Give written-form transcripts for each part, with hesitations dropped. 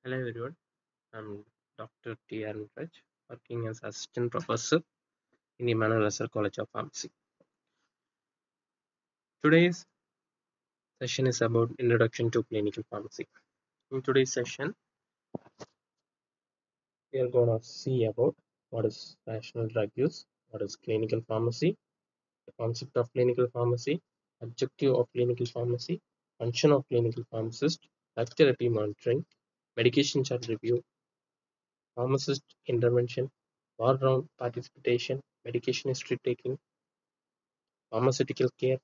Hello everyone, I'm Dr. T. ARUNRAJ, working as Assistant Professor in Immanuel Arasar College of Pharmacy. Today's session is about Introduction to Clinical Pharmacy. In today's session, we are going to see about what is rational drug use, what is clinical pharmacy, the concept of clinical pharmacy, objective of clinical pharmacy, function of clinical pharmacist, drug therapy monitoring, medication chart review, pharmacist intervention, war round participation, medication history taking, pharmaceutical care,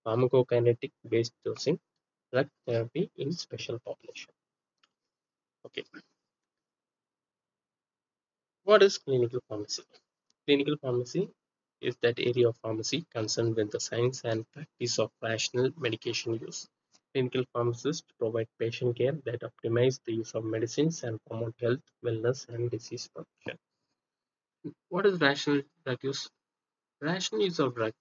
pharmacokinetic based dosing, drug therapy in special population. Okay, what is clinical pharmacy? Clinical pharmacy is that area of pharmacy concerned with the science and practice of rational medication use. Clinical pharmacists provide patient care that optimize the use of medicines and promote health, wellness, and disease prevention. What is rational drug use? Rational use of drugs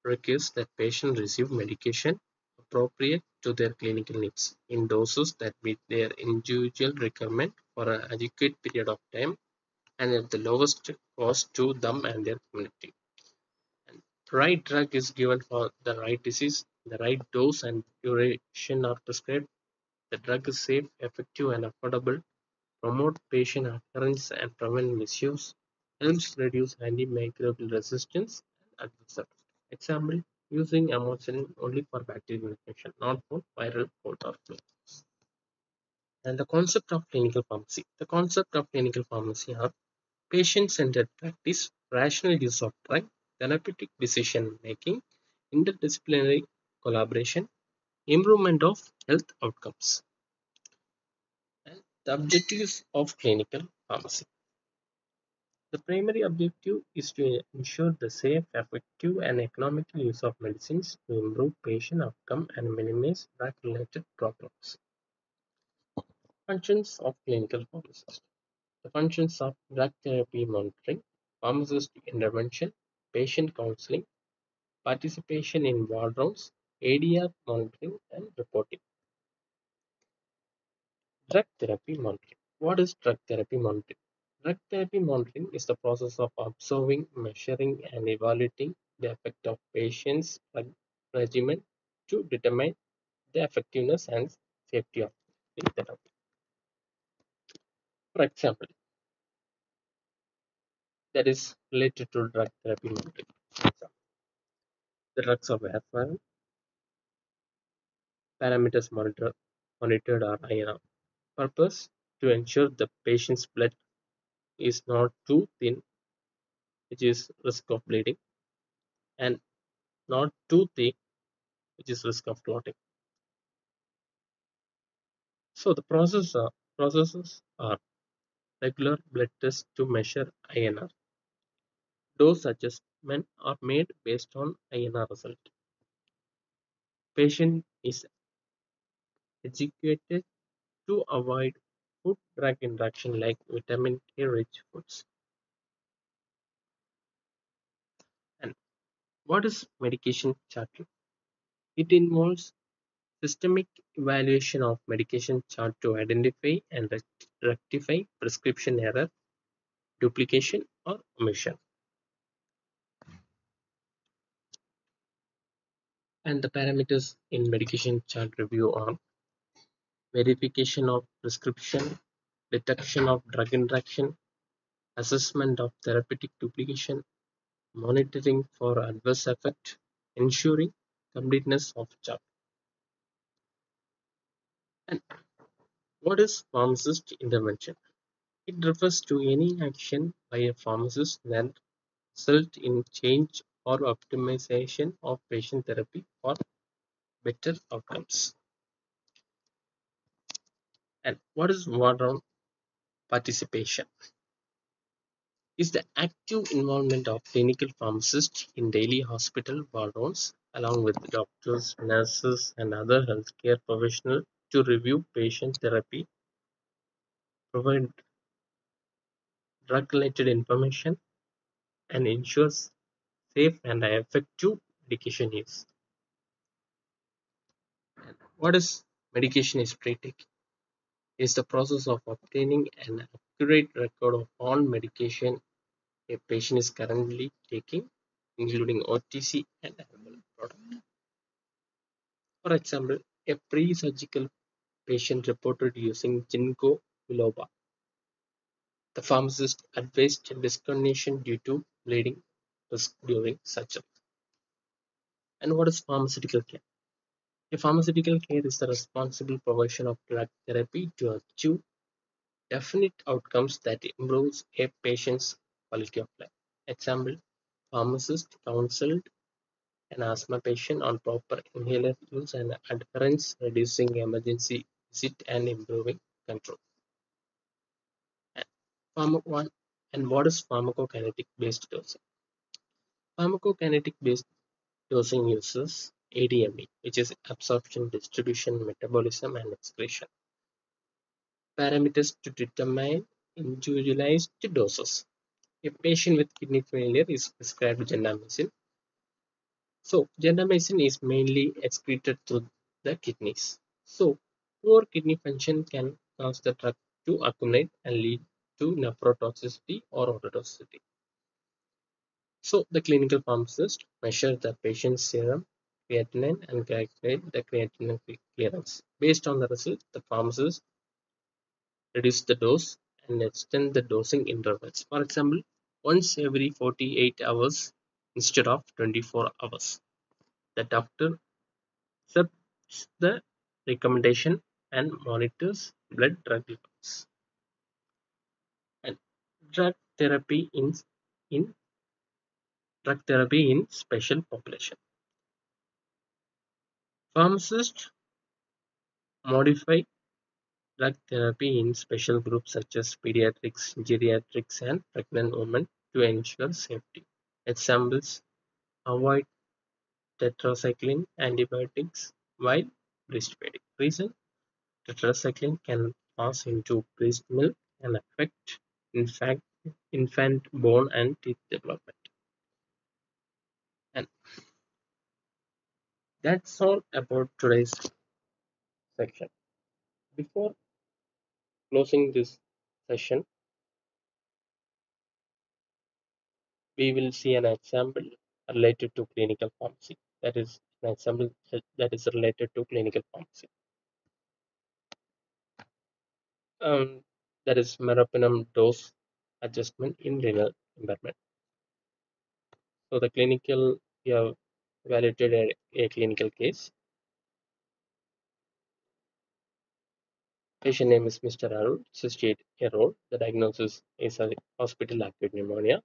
requires that patients receive medication appropriate to their clinical needs in doses that meet their individual requirement for an adequate period of time and at the lowest cost to them and their community. And the right drug is given for the right disease, the right dose and duration are prescribed. The drug is safe, effective, and affordable, promote patient adherence and prevent misuse, helps reduce antimicrobial resistance and adverse effects. Example, using amoxicillin only for bacterial infection, not for viral cold or flu. And the concept of clinical pharmacy. The concept of clinical pharmacy are patient-centered practice, rational use of drug, therapeutic decision making, interdisciplinary collaboration, improvement of health outcomes. And the objectives of clinical pharmacy. The primary objective is to ensure the safe, effective, and economical use of medicines to improve patient outcome and minimize drug-related problems. Functions of clinical pharmacist. The functions of drug therapy monitoring, pharmacist intervention, patient counseling, participation in ward rounds, ADR monitoring, and reporting. Drug therapy monitoring. What is drug therapy monitoring? Drug therapy monitoring is the process of observing, measuring, and evaluating the effect of patients' drug regimen to determine the effectiveness and safety of the therapy. For example, that is related to drug therapy monitoring. For example, the drugs of warfarin, parameters monitored are INR. Purpose to ensure the patient's blood is not too thin, which is risk of bleeding, and not too thick, which is risk of clotting. So the processes are regular blood tests to measure INR. Dose adjustment are made based on INR result. Patient is educated to avoid food drug interaction like vitamin K rich foods. And what is medication charting? It involves systemic evaluation of medication chart to identify and rectify prescription error, duplication, or omission. And the parameters in medication chart review are verification of prescription, detection of drug interaction, assessment of therapeutic duplication, monitoring for adverse effect, ensuring completeness of chart. And what is pharmacist intervention? It refers to any action by a pharmacist that result in change or optimization of patient therapy for better outcomes. And what is ward round participation? Is the active involvement of clinical pharmacists in daily hospital ward rounds along with doctors, nurses, and other healthcare professionals to review patient therapy, provide drug related information, and ensures safe and effective medication use. What is medication history taking? is the process of obtaining an accurate record of all medication a patient is currently taking, including OTC and herbal products. For example, a pre-surgical patient reported using ginkgo biloba. The pharmacist advised discontinuation due to bleeding risk during surgery. And what is pharmaceutical care? A pharmaceutical care is the responsible provision of drug therapy to achieve definite outcomes that improves a patient's quality of life. Example, pharmacist counseled an asthma patient on proper inhaler use and adherence, reducing emergency visit and improving control. And, one, and what is pharmacokinetic based dosing? Pharmacokinetic based dosing uses ADME, which is absorption, distribution, metabolism, and excretion parameters to determine individualized doses. A patient with kidney failure is prescribed gentamicin. So, gentamicin is mainly excreted through the kidneys. So, poor kidney function can cause the drug to accumulate and lead to nephrotoxicity or ototoxicity. So, the clinical pharmacist measures the patient's serum creatinine and calculate the creatinine clearance. Based on the result, the pharmacist reduce the dose and extend the dosing intervals. For example, once every 48 hours instead of 24 hours. The doctor accepts the recommendation and monitors blood drug levels. And drug therapy in drug therapy in special population. Pharmacists modify drug therapy in special groups such as pediatrics, geriatrics, and pregnant women to ensure safety. Examples avoid tetracycline antibiotics while breastfeeding. Reason tetracycline can pass into breast milk and affect infant, infant bone and teeth development. And that's all about today's section. Before closing this session, we will see an example related to clinical pharmacy. That is an example that is related to clinical pharmacy. Um, that is meropenem dose adjustment in renal impairment. So the clinical, we have evaluated a clinical case. Patient name is Mr. Arun, 68-year-old. The diagnosis is a hospital acute pneumonia.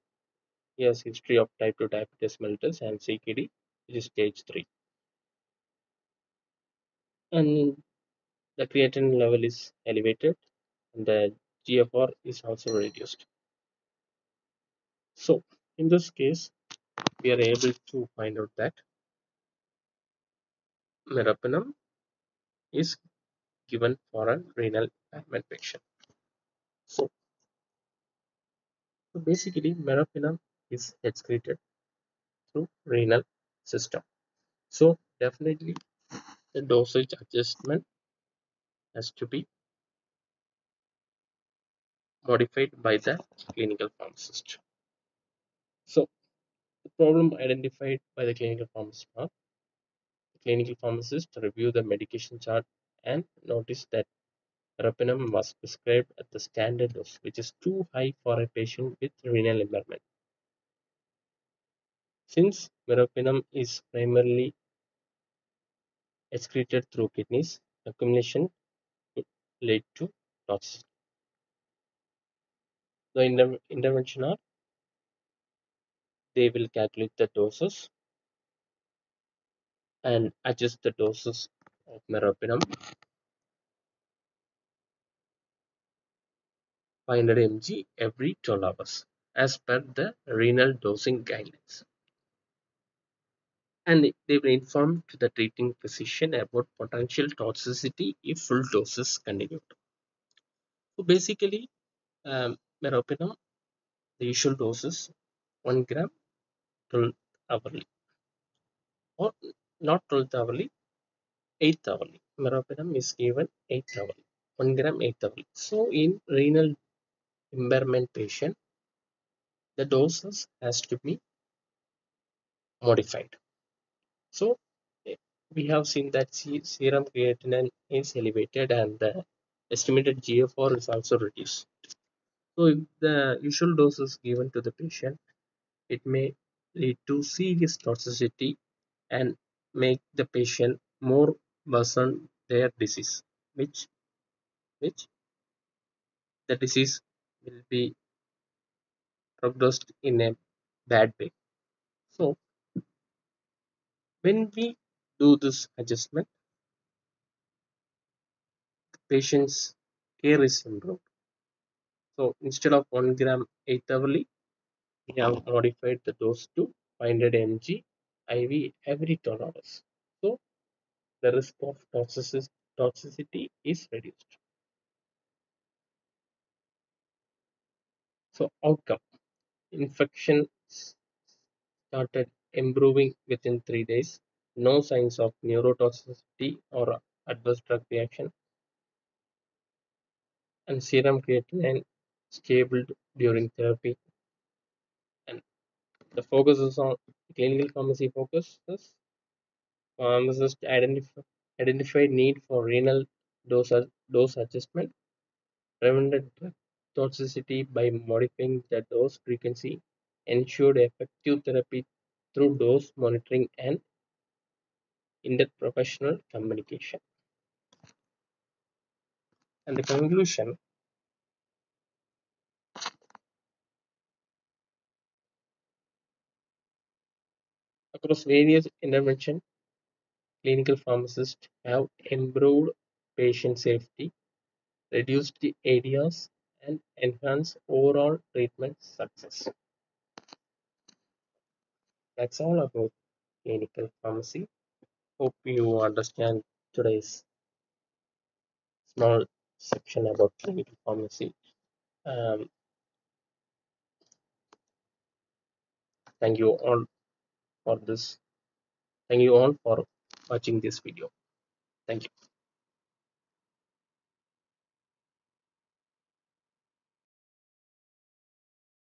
He has history of type 2 diabetes mellitus and CKD, which is stage 3. And the creatinine level is elevated and the GFR is also reduced. So in this case, we are able to find out that meropenem is given for a renal impairment patient. So, basically, meropenem is excreted through renal system. So definitely the dosage adjustment has to be modified by the clinical pharmacist. So the problem identified by the clinical pharmacist are the clinical pharmacist review the medication chart and notice that meropenem was prescribed at the standard dose, which is too high for a patient with renal impairment. Since meropenem is primarily excreted through kidneys, accumulation could lead to toxicity. The intervention are they will calculate the doses and adjust the doses of meropenem 500 mg every 12 hours as per the renal dosing guidelines. And they will inform to the treating physician about potential toxicity if full doses continued. So basically, meropenem, the usual doses 1 gram 12 hourly or not 12 hourly, 8th hourly. Meropenem is given 8th hourly. 1 gram 8 tablet. So in renal impairment patient, the doses has to be modified. So eh, we have seen that serum creatinine is elevated and the estimated GFR is also reduced. So if the usual dose is given to the patient, it may lead to serious toxicity and make the patient more worsen their disease, which the disease will be progressed in a bad way. So when we do this adjustment, patient's care is improved. So instead of 1 gram 8 hourly, we have modified the dose to 500 mg IV every 12 hours. So the risk of toxicity is reduced. So outcome, infection started improving within 3 days. No signs of neurotoxicity or adverse drug reaction, and serum creatinine stable during therapy. And the focus is on clinical pharmacy focuses. Pharmacists identified need for renal dose adjustment, prevented drug toxicity by modifying the dose frequency, ensured effective therapy through dose monitoring and interprofessional communication. And the conclusion, across various interventions, clinical pharmacists have improved patient safety, reduced the ADRs, and enhanced overall treatment success. That's all about clinical pharmacy. Hope you understand today's small section about clinical pharmacy. Um, thank you all for this. Thank you all for watching this video. Thank you.